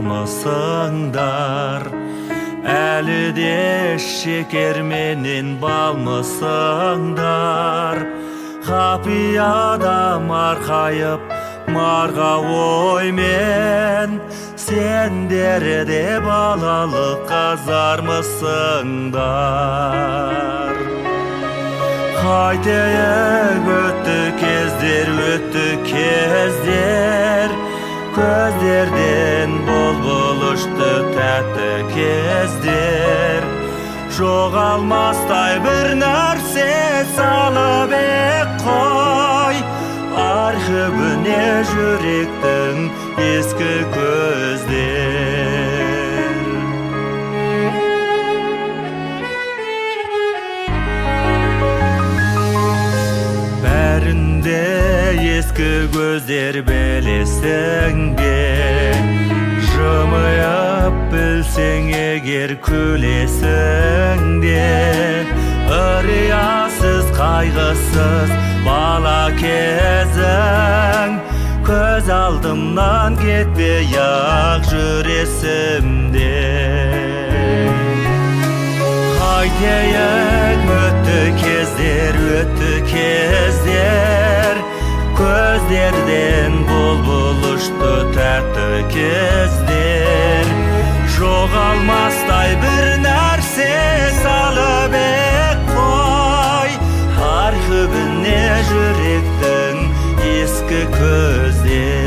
mısыңдар? Әлі де шекер менен бал мысыңдар? Қапияда марқайып марға оймен, сендер де балалық қазар мысыңдар? Қайтейік өтті кездер, көздерден бол ұшты тәтті кездер. Жоғалмастай бір нәрсе салып қой, архивіне жүректің ескі көздер. Бәрінде ескі көздер білесің бе? Жымиып білсең егер күлесің де, ыриясыз қайғысыз бала кезің, көз алдымнан кетпей ақ жүресімде. Қайтейік өтті кездер, көздерден бұл ұшты тәтті кездер. Жоғалмастай бір нәрсе салып қой, архивіне жүректің ескі көздер.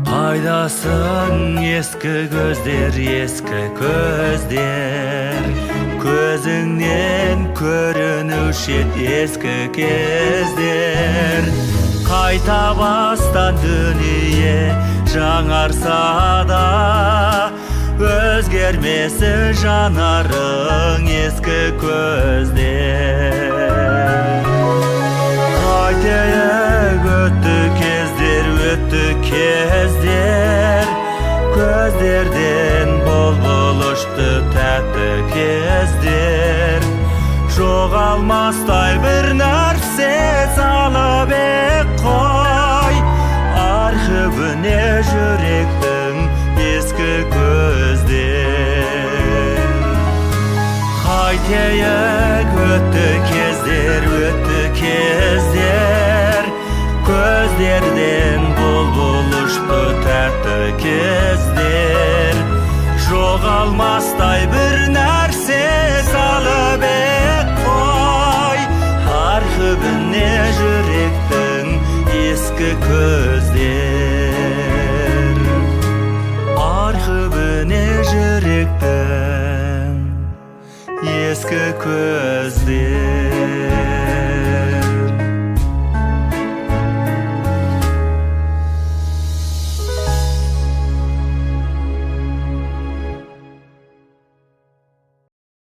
Қайдасың ескі көздер, көзіңнен көрінуші ескі кездер. Қайта бастан дүние жаңарса да, өзгермесі жанарың ескі көздер. Қайтейік өтті кездер, көздерден бол ұшты тәтті кездер. Жоғалмастай бір нәрсе салып қой, архивіне жүректің ескі көздер. Қайтейік өтті кездер, көздерден бұл ұшты тәтті кездер. Жоғалмастай бір нәрсе салып қой, архивіне жүректің ескі көздер. Архивіне жүректің ескі көздер.